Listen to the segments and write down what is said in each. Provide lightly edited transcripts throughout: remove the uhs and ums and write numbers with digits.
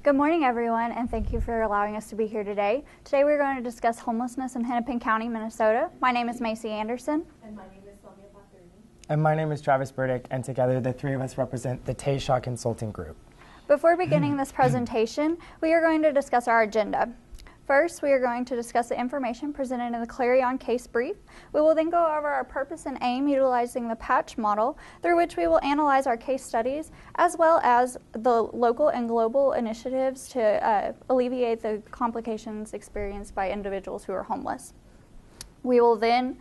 Good morning, everyone, and thank you for allowing us to be here today. Today we're going to discuss homelessness in Hennepin County, Minnesota. My name is Macy Anderson. And my name is Sonia Paterni. And my name is Travis Burdick, and together the three of us represent the Tayshaw Consulting Group. Before beginning this presentation, we are going to discuss our agenda. First, we are going to discuss the information presented in the Clarion case brief. We will then go over our purpose and aim utilizing the patch model, through which we will analyze our case studies, as well as the local and global initiatives to alleviate the complications experienced by individuals who are homeless. We will then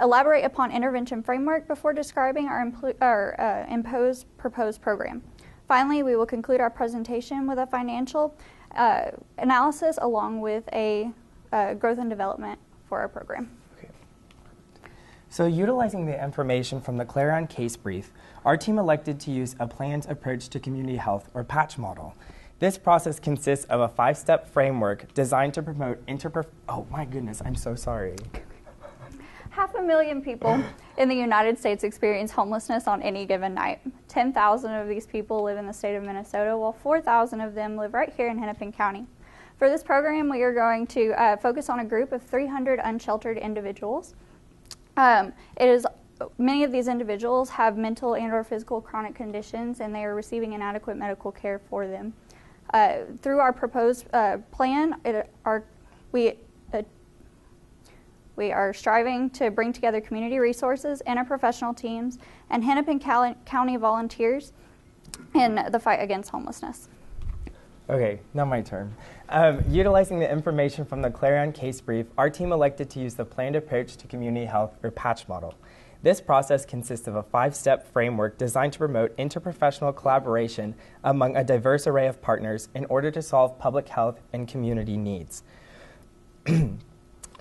elaborate upon intervention framework before describing our proposed program. Finally, we will conclude our presentation with a financial analysis along with a growth and development for our program. Okay. So utilizing the information from the Clarion case brief, our team elected to use a planned approach to community health, or patch model. This process consists of a 5-step framework designed to promote Oh my goodness, I'm so sorry. 500,000 people in the United States experience homelessness on any given night. 10,000 of these people live in the state of Minnesota, while 4,000 of them live right here in Hennepin County. For this program, we are going to focus on a group of 300 unsheltered individuals. Many of these individuals have mental and or physical chronic conditions, and they are receiving inadequate medical care for them. Through our proposed plan, we are striving to bring together community resources, interprofessional teams, and Hennepin County volunteers in the fight against homelessness. Okay, now my turn. Utilizing the information from the Clarion case brief, our team elected to use the planned approach to community health, or patch model. This process consists of a 5-step framework designed to promote interprofessional collaboration among a diverse array of partners in order to solve public health and community needs.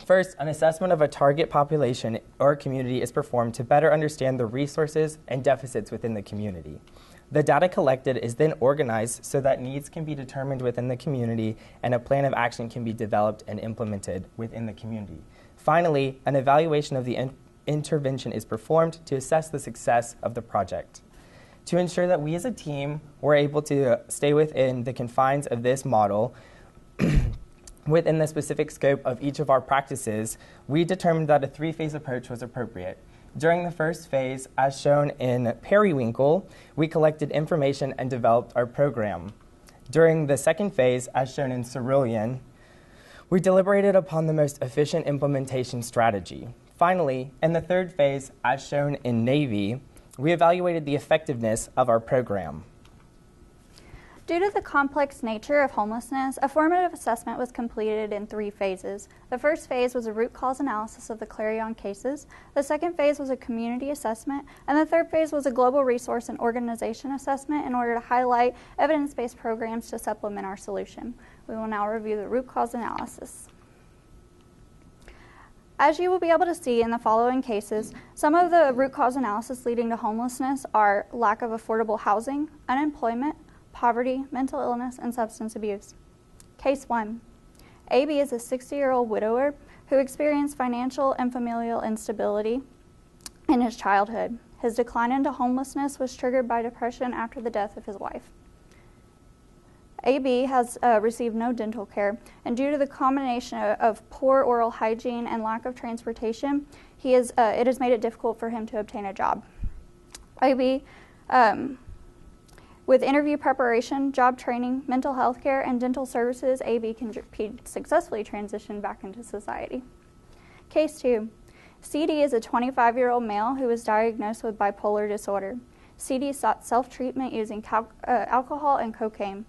First, an assessment of a target population or community is performed to better understand the resources and deficits within the community. The data collected is then organized so that needs can be determined within the community and a plan of action can be developed and implemented within the community. Finally, an evaluation of the intervention is performed to assess the success of the project. To ensure that we as a team were able to stay within the confines of this model, within the specific scope of each of our practices, we determined that a 3-phase approach was appropriate. During the first phase, as shown in Periwinkle, we collected information and developed our program. During the second phase, as shown in Cerulean, we deliberated upon the most efficient implementation strategy. Finally, in the third phase, as shown in Navy, we evaluated the effectiveness of our program. Due to the complex nature of homelessness, a formative assessment was completed in 3 phases. The first phase was a root cause analysis of the Clarion cases. The second phase was a community assessment. And the third phase was a global resource and organization assessment in order to highlight evidence-based programs to supplement our solution. We will now review the root cause analysis. As you will be able to see in the following cases, some of the root cause analysis leading to homelessness are lack of affordable housing, unemployment, poverty, mental illness, and substance abuse. Case 1. AB is a 60-year-old widower who experienced financial and familial instability in his childhood. His decline into homelessness was triggered by depression after the death of his wife. AB has received no dental care, and due to the combination of poor oral hygiene and lack of transportation, it has made it difficult for him to obtain a job. AB With interview preparation, job training, mental health care, and dental services, AB can successfully transition back into society. Case 2. CD is a 25-year-old male who was diagnosed with bipolar disorder. CD sought self-treatment using alcohol and cocaine.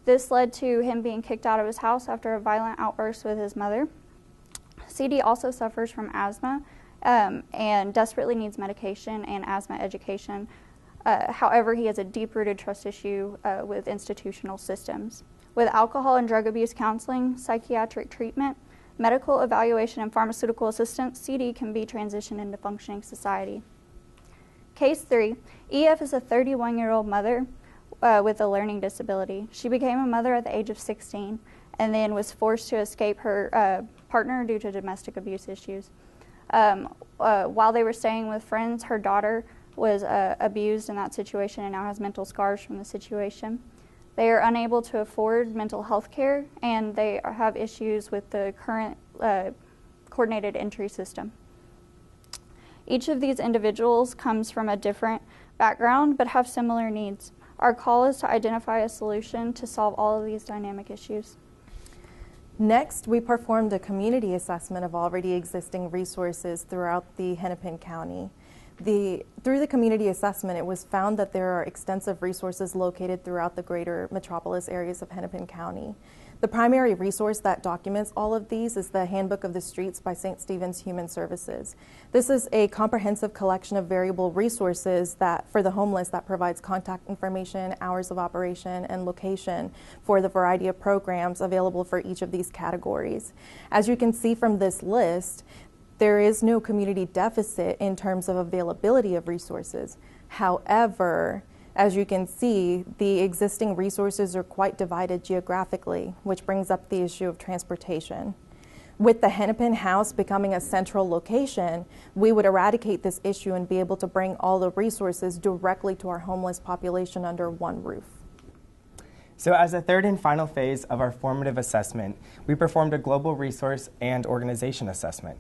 This led to him being kicked out of his house after a violent outburst with his mother. CD also suffers from asthma and desperately needs medication and asthma education. However, he has a deep-rooted trust issue with institutional systems. With alcohol and drug abuse counseling, psychiatric treatment, medical evaluation, and pharmaceutical assistance, CD can be transitioned into functioning society. Case 3. EF is a 31-year-old mother with a learning disability. She became a mother at the age of 16 and then was forced to escape her partner due to domestic abuse issues. While they were staying with friends, her daughter was abused in that situation and now has mental scars from the situation. They are unable to afford mental health care, and they have issues with the current coordinated entry system. Each of these individuals comes from a different background but have similar needs. Our call is to identify a solution to solve all of these dynamic issues. Next, we performed a community assessment of already existing resources throughout the Hennepin County. Through the community assessment, it was found that there are extensive resources located throughout the greater metropolis areas of Hennepin County. The primary resource that documents all of these is the Handbook of the Streets by St. Stephen's Human Services. This is a comprehensive collection of variable resources for the homeless that provides contact information, hours of operation, and location for the variety of programs available for each of these categories. As you can see from this list, there is no community deficit in terms of availability of resources. However, as you can see, the existing resources are quite divided geographically, which brings up the issue of transportation. With the Hennepin House becoming a central location, we would eradicate this issue and be able to bring all the resources directly to our homeless population under one roof. So as a third and final phase of our formative assessment, we performed a global resource and organization assessment.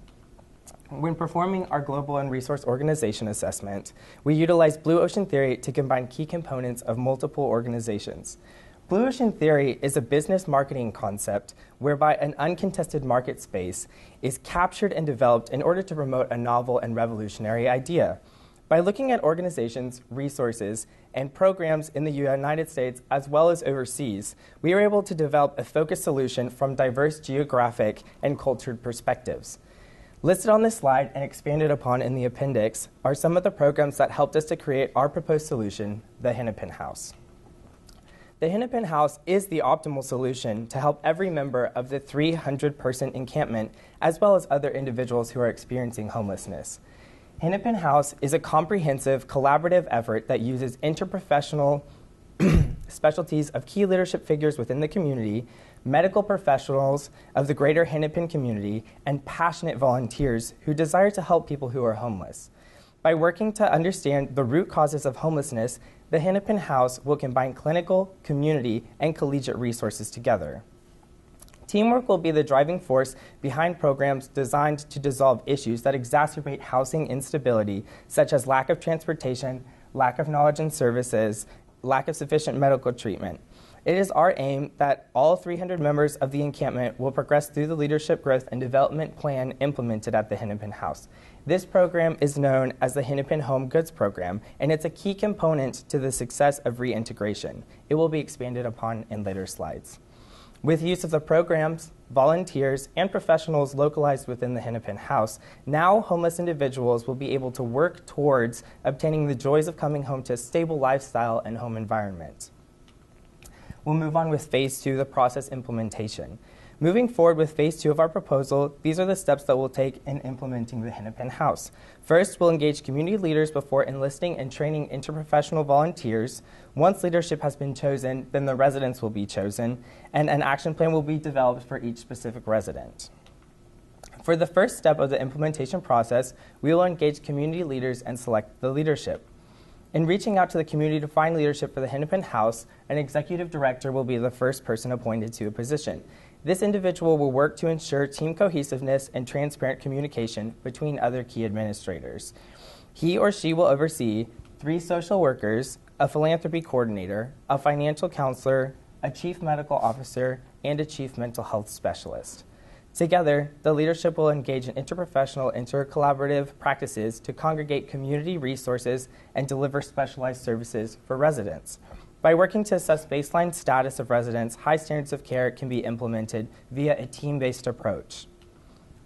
When performing our global and resource organization assessment, we utilized Blue Ocean Theory to combine key components of multiple organizations. Blue Ocean Theory is a business marketing concept whereby an uncontested market space is captured and developed in order to promote a novel and revolutionary idea. By looking at organizations, resources, and programs in the United States as well as overseas, we were able to develop a focused solution from diverse geographic and cultured perspectives. Listed on this slide and expanded upon in the appendix are some of the programs that helped us to create our proposed solution, the Hennepin House. The Hennepin House is the optimal solution to help every member of the 300-person encampment as well as other individuals who are experiencing homelessness. Hennepin House is a comprehensive, collaborative effort that uses interprofessional specialties of key leadership figures within the community, medical professionals of the greater Hennepin community, and passionate volunteers who desire to help people who are homeless. By working to understand the root causes of homelessness, the Hennepin House will combine clinical, community, and collegiate resources together. Teamwork will be the driving force behind programs designed to dissolve issues that exacerbate housing instability, such as lack of transportation, lack of knowledge and services, lack of sufficient medical treatment. It is our aim that all 300 members of the encampment will progress through the leadership growth and development plan implemented at the Hennepin House. This program is known as the Hennepin Home Goods Program, and it's a key component to the success of reintegration. It will be expanded upon in later slides. With use of the programs, volunteers, and professionals localized within the Hennepin House, now homeless individuals will be able to work towards obtaining the joys of coming home to a stable lifestyle and home environment. We'll move on with Phase 2, the process implementation. Moving forward with Phase 2 of our proposal, these are the steps that we'll take in implementing the Hennepin House. First, we'll engage community leaders before enlisting and training interprofessional volunteers. Once leadership has been chosen, then the residents will be chosen, and an action plan will be developed for each specific resident. For the first step of the implementation process, we will engage community leaders and select the leadership. In reaching out to the community to find leadership for the Hennepin House, an executive director will be the first person appointed to a position. This individual will work to ensure team cohesiveness and transparent communication between other key administrators. He or she will oversee 3 social workers, a philanthropy coordinator, a financial counselor, a chief medical officer, and a chief mental health specialist. Together, the leadership will engage in interprofessional, intercollaborative practices to congregate community resources and deliver specialized services for residents. By working to assess baseline status of residents, high standards of care can be implemented via a team-based approach.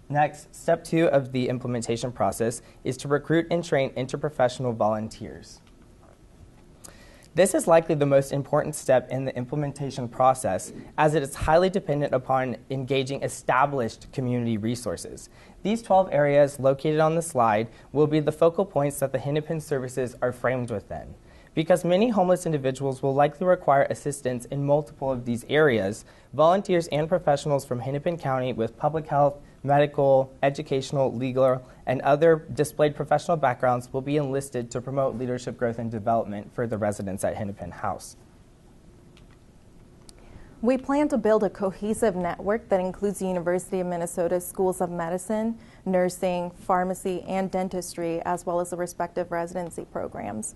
Next, step 2 of the implementation process is to recruit and train interprofessional volunteers. This is likely the most important step in the implementation process, as it is highly dependent upon engaging established community resources. These 12 areas located on the slide will be the focal points that the Hennepin services are framed within. Because many homeless individuals will likely require assistance in multiple of these areas, volunteers and professionals from Hennepin County with public health, medical, educational, legal, and other displayed professional backgrounds will be enlisted to promote leadership growth and development for the residents at Hennepin House. We plan to build a cohesive network that includes the University of Minnesota Schools of Medicine, nursing, pharmacy, and dentistry, as well as the respective residency programs.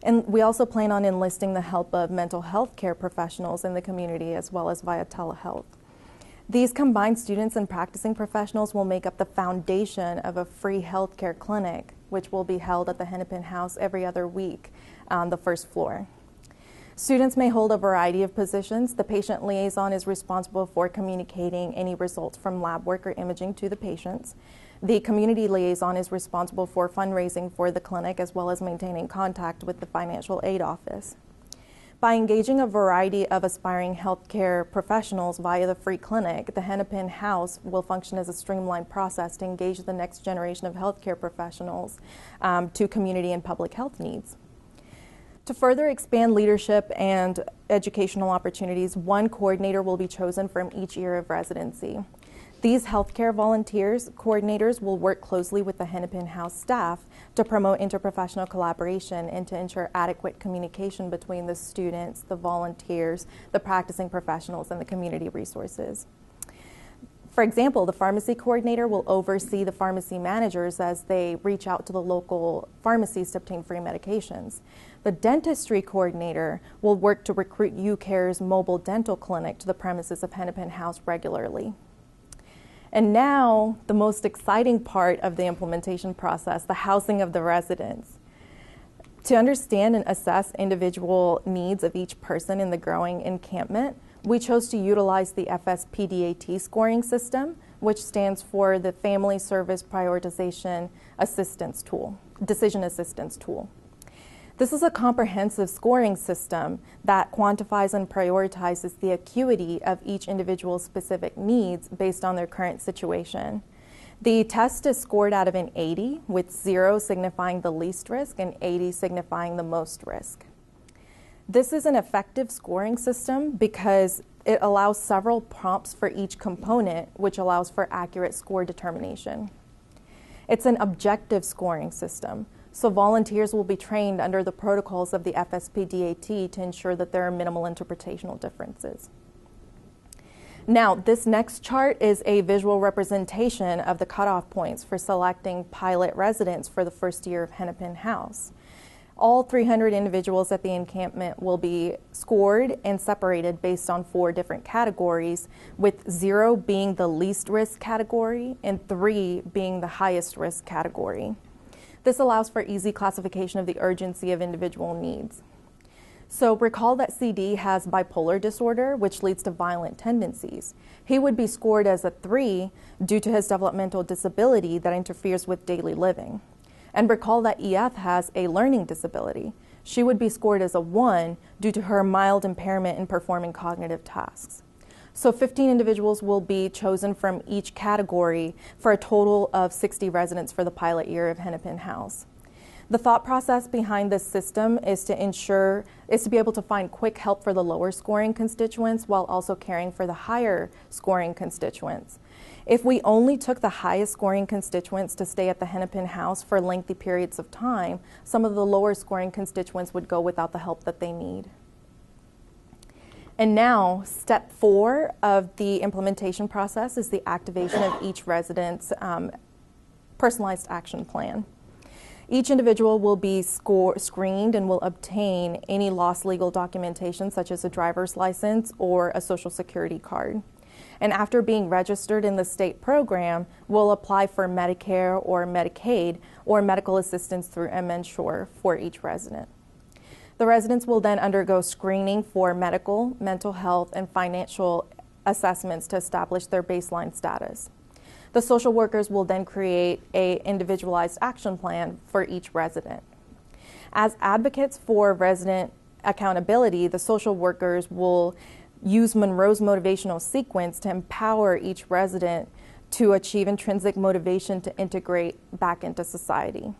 And we also plan on enlisting the help of mental health care professionals in the community, as well as via telehealth. These combined students and practicing professionals will make up the foundation of a free healthcare clinic, which will be held at the Hennepin House every other week on the first floor. Students may hold a variety of positions. The patient liaison is responsible for communicating any results from lab work or imaging to the patients. The community liaison is responsible for fundraising for the clinic, as well as maintaining contact with the financial aid office. By engaging a variety of aspiring healthcare professionals via the free clinic, the Hennepin House will function as a streamlined process to engage the next generation of healthcare professionals to community and public health needs. To further expand leadership and educational opportunities, one coordinator will be chosen from each year of residency. These healthcare coordinators will work closely with the Hennepin House staff to promote interprofessional collaboration and to ensure adequate communication between the students, the volunteers, the practicing professionals, and the community resources. For example, the pharmacy coordinator will oversee the pharmacy managers as they reach out to the local pharmacies to obtain free medications. The dentistry coordinator will work to recruit UCare's mobile dental clinic to the premises of Hennepin House regularly. And now, the most exciting part of the implementation process, the housing of the residents. To understand and assess individual needs of each person in the growing encampment, we chose to utilize the FSPDAT scoring system, which stands for the Family Service Prioritization Assistance Tool, Decision Assistance Tool. This is a comprehensive scoring system that quantifies and prioritizes the acuity of each individual's specific needs based on their current situation. The test is scored out of an 80, with 0 signifying the least risk and 80 signifying the most risk. This is an effective scoring system because it allows several prompts for each component, which allows for accurate score determination. It's an objective scoring system, so volunteers will be trained under the protocols of the FSPDAT to ensure that there are minimal interpretational differences. Now, this next chart is a visual representation of the cutoff points for selecting pilot residents for the first year of Hennepin House. All 300 individuals at the encampment will be scored and separated based on 4 different categories, with 0 being the least risk category and 3 being the highest risk category. This allows for easy classification of the urgency of individual needs. So recall that CD has bipolar disorder, which leads to violent tendencies. He would be scored as a 3 due to his developmental disability that interferes with daily living. And recall that EF has a learning disability. She would be scored as a 1 due to her mild impairment in performing cognitive tasks. So 15 individuals will be chosen from each category for a total of 60 residents for the pilot year of Hennepin House. The thought process behind this system is to be able to find quick help for the lower scoring constituents while also caring for the higher scoring constituents. If we only took the highest scoring constituents to stay at the Hennepin House for lengthy periods of time, some of the lower scoring constituents would go without the help that they need. And now, step 4 of the implementation process is the activation of each resident's personalized action plan. Each individual will be screened and will obtain any lost legal documentation, such as a driver's license or a social security card. And after being registered in the state program, will apply for Medicare or Medicaid or medical assistance through MNsure for each resident. The residents will then undergo screening for medical, mental health, and financial assessments to establish their baseline status. The social workers will then create an individualized action plan for each resident. As advocates for resident accountability, the social workers will use Monroe's motivational sequence to empower each resident to achieve intrinsic motivation to integrate back into society.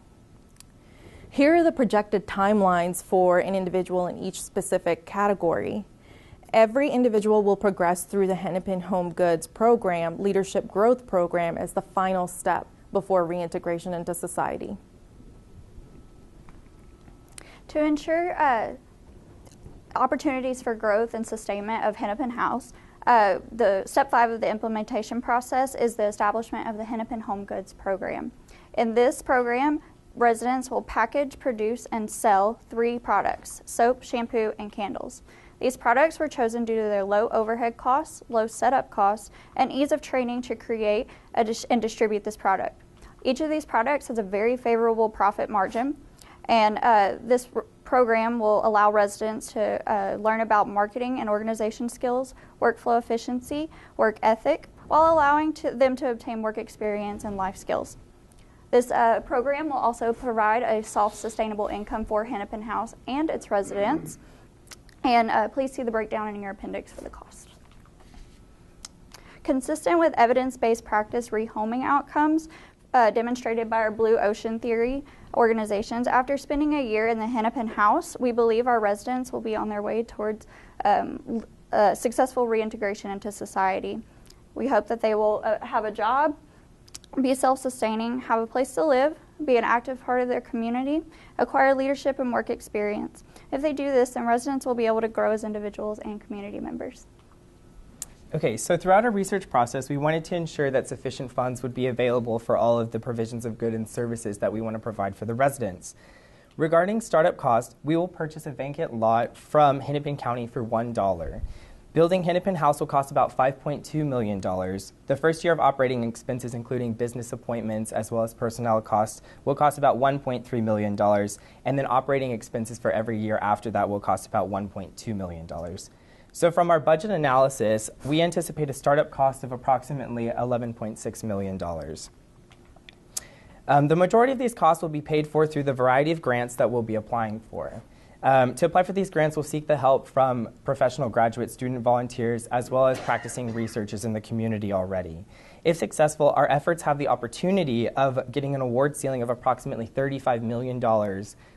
Here are the projected timelines for an individual in each specific category. Every individual will progress through the Hennepin Home Goods program, Leadership Growth Program, as the final step before reintegration into society. To ensure opportunities for growth and sustainment of Hennepin House. The step 5 of the implementation process is the establishment of the Hennepin Home Goods program. In this program, residents will package, produce, and sell 3 products: soap, shampoo, and candles. These products were chosen due to their low overhead costs, low setup costs, and ease of training to create and distribute this product. Each of these products has a very favorable profit margin, and this program will allow residents to learn about marketing and organization skills, workflow efficiency, work ethic, while allowing them to obtain work experience and life skills. This program will also provide a self-sustainable income for Hennepin House and its residents. And please see the breakdown in your appendix for the cost. Consistent with evidence-based practice rehoming outcomes demonstrated by our Blue Ocean Theory organizations, after spending a year in the Hennepin House, we believe our residents will be on their way towards successful reintegration into society. We hope that they will have a job, be self-sustaining, have a place to live, be an active part of their community, acquire leadership and work experience. If they do this, then residents will be able to grow as individuals and community members. Okay, so throughout our research process, we wanted to ensure that sufficient funds would be available for all of the provisions of goods and services that we want to provide for the residents. Regarding startup costs, we will purchase a vacant lot from Hennepin County for $1. Building Hennepin House will cost about $5.2 million. The first year of operating expenses, including business appointments as well as personnel costs, will cost about $1.3 million, and then operating expenses for every year after that will cost about $1.2 million. So from our budget analysis, we anticipate a startup cost of approximately $11.6 million. The majority of these costs will be paid for through the variety of grants that we'll be applying for. To apply for these grants, we'll seek the help from professional graduate student volunteers as well as practicing researchers in the community already. If successful, our efforts have the opportunity of getting an award ceiling of approximately $35 million,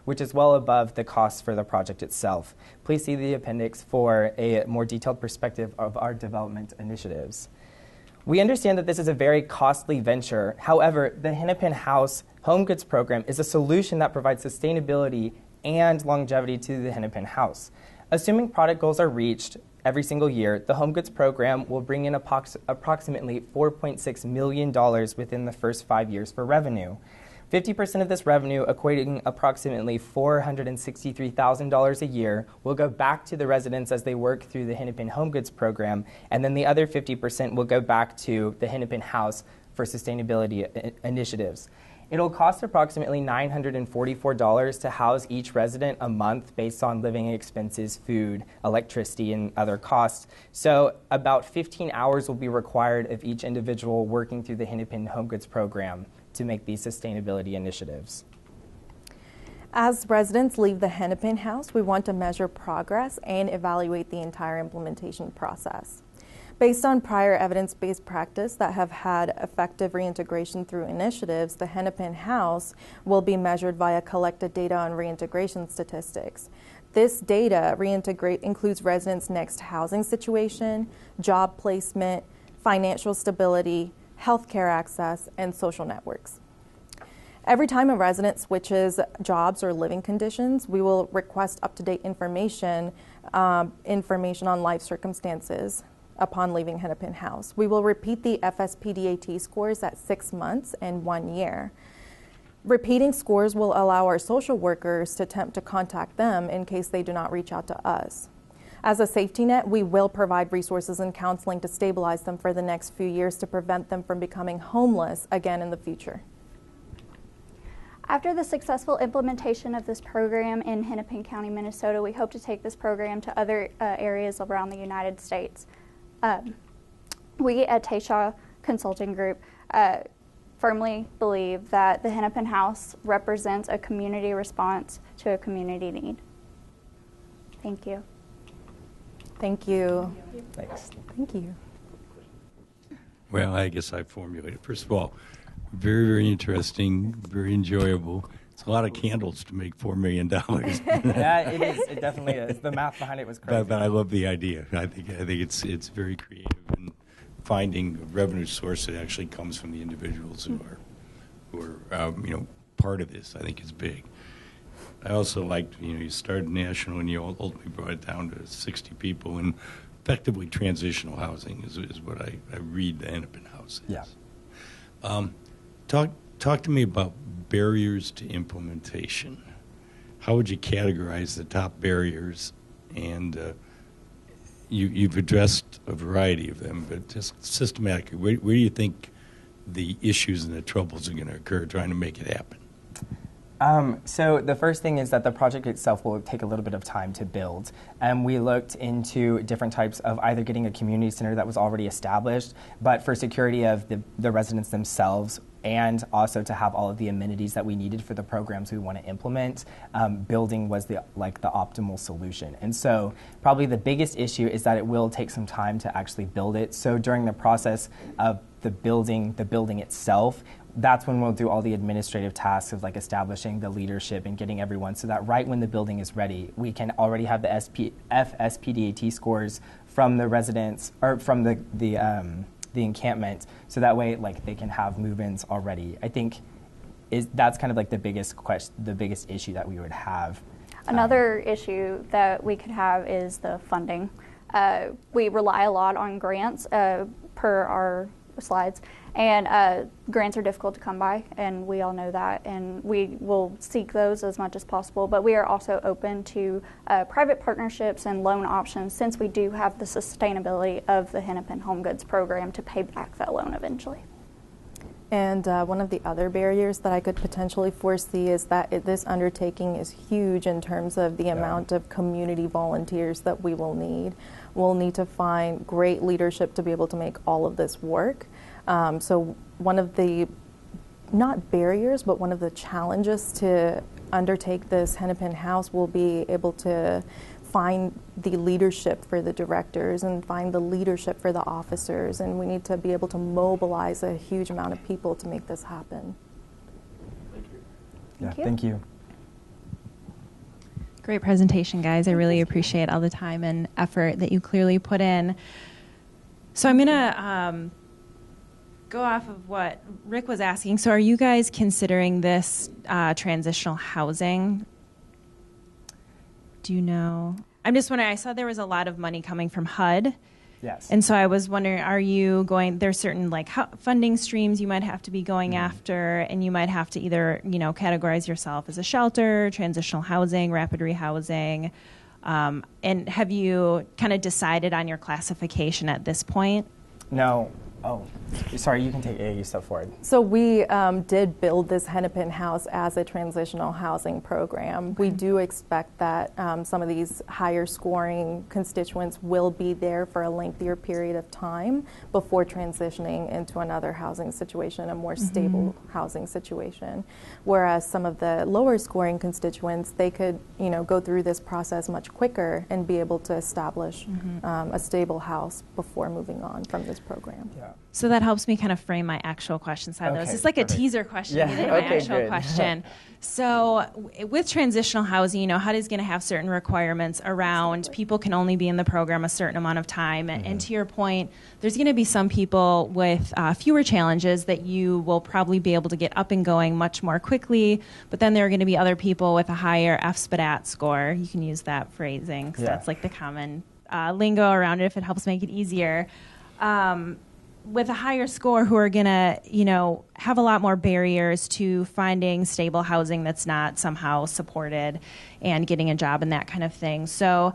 which is well above the cost for the project itself. Please see the appendix for a more detailed perspective of our development initiatives. We understand that this is a very costly venture. However, the Hennepin House Home Goods Program is a solution that provides sustainability and longevity to the Hennepin House. Assuming product goals are reached every single year, the Home Goods Program will bring in approximately $4.6 million within the first 5 years for revenue. 50% of this revenue, equating approximately $463,000 a year, will go back to the residents as they work through the Hennepin Home Goods Program, and then the other 50% will go back to the Hennepin House for sustainability initiatives. It'll cost approximately $944 to house each resident a month based on living expenses, food, electricity, and other costs. So about 15 hours will be required of each individual working through the Hennepin Home Goods Program to make these sustainability initiatives. As residents leave the Hennepin House, we want to measure progress and evaluate the entire implementation process. Based on prior evidence-based practice that have had effective reintegration through initiatives, the Hennepin House will be measured via collected data on reintegration statistics. This data includes residents' next housing situation, job placement, financial stability, healthcare access, and social networks. Every time a resident switches jobs or living conditions, we will request up-to-date information on life circumstances upon leaving Hennepin House. We will repeat the FSPDAT scores at 6 months and 1 year. Repeating scores will allow our social workers to attempt to contact them in case they do not reach out to us. As a safety net, we will provide resources and counseling to stabilize them for the next few years to prevent them from becoming homeless again in the future. After the successful implementation of this program in Hennepin County, Minnesota, we hope to take this program to other areas around the United States. We at Tayshaw Consulting Group firmly believe that the Hennepin House represents a community response to a community need. Thank you. Thank you. Thanks. Thank you. Well, I guess I formulated. First of all, very, very interesting, very enjoyable. It's a lot of candles to make $4 million. Yeah, it is. It definitely is. The math behind it was crazy. But I love the idea. I think it's very creative, and finding a revenue source that actually comes from the individuals who are part of this, I think is big. I also liked, you started national and you ultimately brought it down to 60 people, and effectively transitional housing is what I read the Hennepin House is. Yeah. Talk to me about barriers to implementation. How would you categorize the top barriers? And you've addressed a variety of them, but just systematically, where do you think the issues and the troubles are going to occur trying to make it happen? So the first thing is that the project itself will take a little bit of time to build. We looked into different types of either getting a community center that was already established, but for security of the residents themselves, and also to have all of the amenities that we needed for the programs we want to implement, building was the optimal solution. And so probably the biggest issue is that it will take some time to actually build it. So during the process of the building itself, that's when we'll do all the administrative tasks of establishing the leadership and getting everyone, so that right when the building is ready, we can already have the FSPDAT scores from the residents or from the encampment, so that way they can have move-ins already. I think that's kind of the biggest issue that we would have. Another issue that we could have is the funding. We rely a lot on grants per our slides, and grants are difficult to come by, and we all know that, and we will seek those as much as possible, but we are also open to private partnerships and loan options, since we do have the sustainability of the Hennepin Home Goods program to pay back that loan eventually. And one of the other barriers that I could potentially foresee is that this undertaking is huge in terms of the amount of community volunteers that we will need. We'll need to find great leadership to be able to make all of this work. So one of the, not barriers, but one of the challenges to undertake this Hennepin House will be able to find the leadership for the directors and find the leadership for the officers, and we need to be able to mobilize a huge amount of people to make this happen. Thank you. Great presentation, guys. I really appreciate all the time and effort that you clearly put in. So I'm going to go off of what Rick was asking. So are you guys considering this transitional housing? Do you know? I'm just wondering, I saw there was a lot of money coming from HUD. Yes. And so I was wondering, are you going, there's certain funding streams you might have to be going after, and you might have to either, categorize yourself as a shelter, transitional housing, rapid rehousing. And have you kind of decided on your classification at this point? No. Oh, sorry, you can take you step forward. So we did build this Hennepin House as a transitional housing program. Okay. We do expect that some of these higher scoring constituents will be there for a lengthier period of time before transitioning into another housing situation, a more stable housing situation. Whereas some of the lower scoring constituents, they could go through this process much quicker and be able to establish a stable house before moving on from this program. Yeah. So that helps me kind of frame my actual question side of those. It's like perfect. A teaser question Yeah, than my okay, actual good. question. So with transitional housing, HUD is going to have certain requirements around people can only be in the program a certain amount of time. And to your point, there's going to be some people with fewer challenges that you will probably be able to get up and going much more quickly. But then there are going to be other people with a higher FSPDAT score. You can use that phrasing because that's like the common lingo around it if it helps make it easier. With a higher score who are going to, have a lot more barriers to finding stable housing that's not somehow supported and getting a job and that kind of thing. So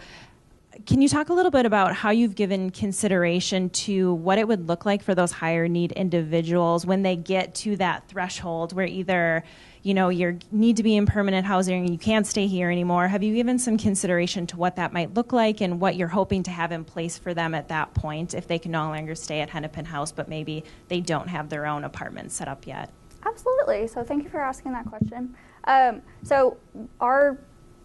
can you talk a little bit about how you've given consideration to what it would look like for those higher need individuals when they get to that threshold where either you need to be in permanent housing and you can't stay here anymore? Have you given some consideration to what that might look like and what you're hoping to have in place for them at that point if they can no longer stay at Hennepin House, but maybe they don't have their own apartment set up yet? Absolutely. So thank you for asking that question. So our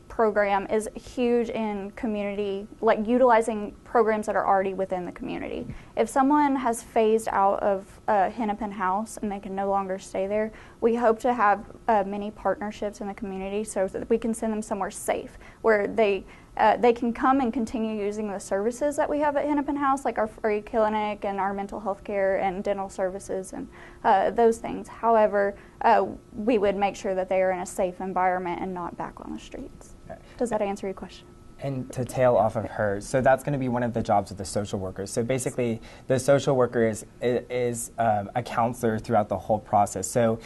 program is huge in community, utilizing programs that are already within the community. If someone has phased out of Hennepin House and they can no longer stay there, we hope to have many partnerships in the community so that we can send them somewhere safe where they they can come and continue using the services that we have at Hennepin House, like our free clinic and our mental health care and dental services and those things. However, we would make sure that they are in a safe environment and not back on the streets. Does that answer your question? And to tail off of her, so that's going to be one of the jobs of the social workers. So basically, the social worker is a counselor throughout the whole process. So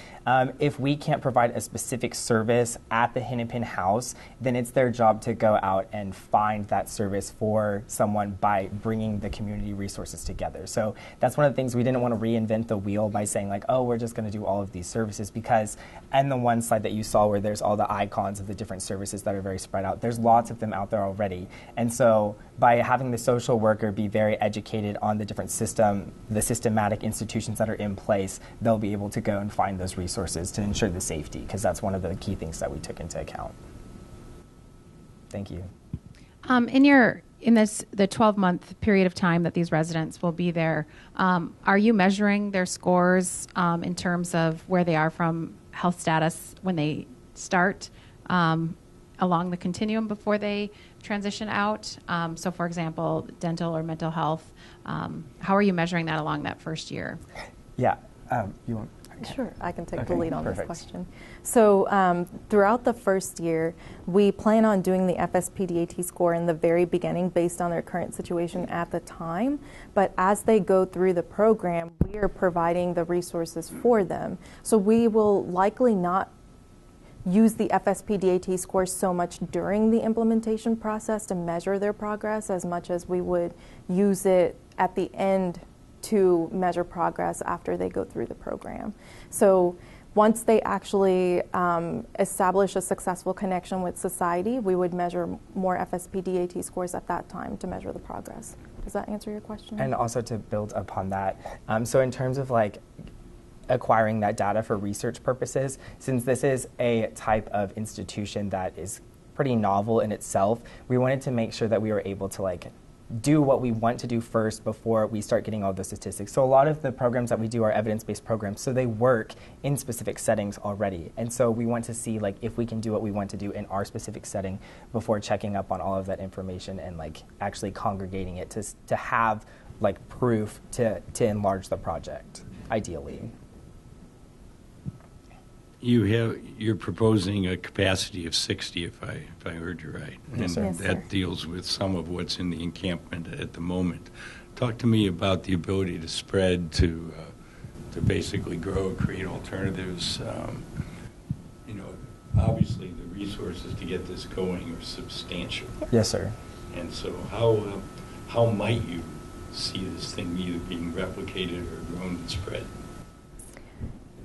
if we can't provide a specific service at the Hennepin House, then it's their job to go out and find that service for someone by bringing the community resources together. So that's one of the things we didn't want to reinvent the wheel by saying like, oh, we're just going to do all of these services, because in the one slide that you saw where there's all the icons of the different services that are very spread out, there's lots of them out there already. And so by having the social worker be very educated on the different the systematic institutions that are in place, they'll be able to go and find those resources to ensure the safety, because that's one of the key things that we took into account. Thank you. In the 12-month period of time that these residents will be there, are you measuring their scores in terms of where they are from health status when they start along the continuum before they transition out? So, for example, dental or mental health, how are you measuring that along that first year? Yeah. You want? Sure, I can take the lead on perfect. this question. So throughout the first year, we plan on doing the FSPDAT score in the very beginning based on their current situation at the time. But as they go through the program, we are providing the resources for them. So we will likely not use the FSPDAT score so much during the implementation process to measure their progress as much as we would use it at the end to measure progress after they go through the program. So once they actually establish a successful connection with society, we would measure more FSPDAT scores at that time to measure the progress. Does that answer your question? And also to build upon that, so in terms of like acquiring that data for research purposes, since this is a type of institution that is pretty novel in itself, we wanted to make sure that we were able to like do what we want to do first before we start getting all the statistics. So a lot of the programs that we do are evidence-based programs, so they work in specific settings already. And so we want to see like if we can do what we want to do in our specific setting before checking up on all of that information and like actually congregating it to have like proof to enlarge the project, ideally. You're proposing a capacity of 60, if I heard you right, Yes, and sir. that deals with some of what's in the encampment at the moment. Talk to me about the ability to spread, to basically grow, create alternatives. Obviously the resources to get this going are substantial. Yes, sir. And so how might you see this thing either being replicated or grown and spread?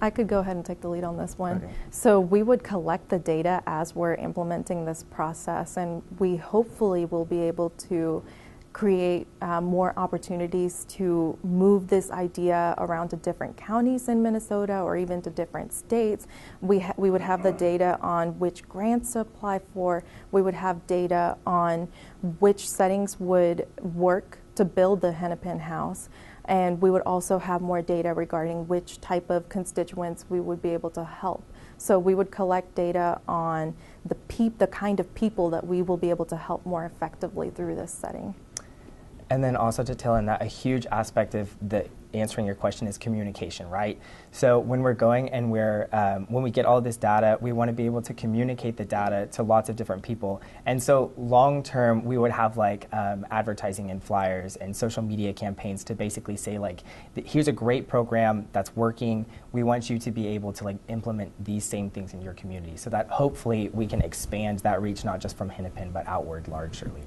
I could go ahead and take the lead on this one. Okay. So we would collect the data as we're implementing this process, and we hopefully will be able to create more opportunities to move this idea around to different counties in Minnesota or even to different states. We would have the data on which grants to apply for. We would have data on which settings would work to build the Hennepin House. And we would also have more data regarding which type of constituents we would be able to help. So we would collect data on the kind of people that we will be able to help more effectively through this setting. And then also to tail in that, a huge aspect of answering your question is communication, right? So when we're going and when we get all this data, we want to be able to communicate the data to lots of different people. And so long term, we would have like advertising and flyers and social media campaigns to basically say like, here's a great program that's working. We want you to be able to like implement these same things in your community, so that hopefully we can expand that reach not just from Hennepin but outward largely.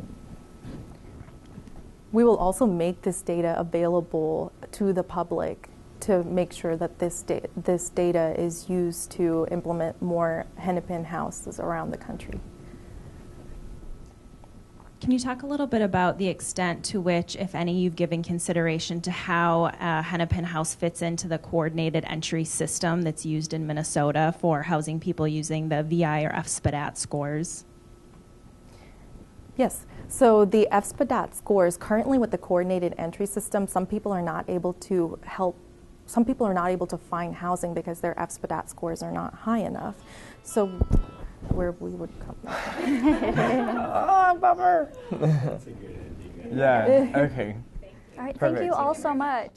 We will also make this data available to the public to make sure that this data is used to implement more Hennepin houses around the country. Can you talk a little bit about the extent to which, if any, you've given consideration to how Hennepin House fits into the coordinated entry system that's used in Minnesota for housing people using the VI or FSPDAT scores? Yes. So the FSPDAT scores, currently with the coordinated entry system, some people are not able to find housing because their FSPDAT scores are not high enough. So where we would come. Oh, bummer. That's a good ending. Yeah, okay. All right, thank Perfect. you all so much.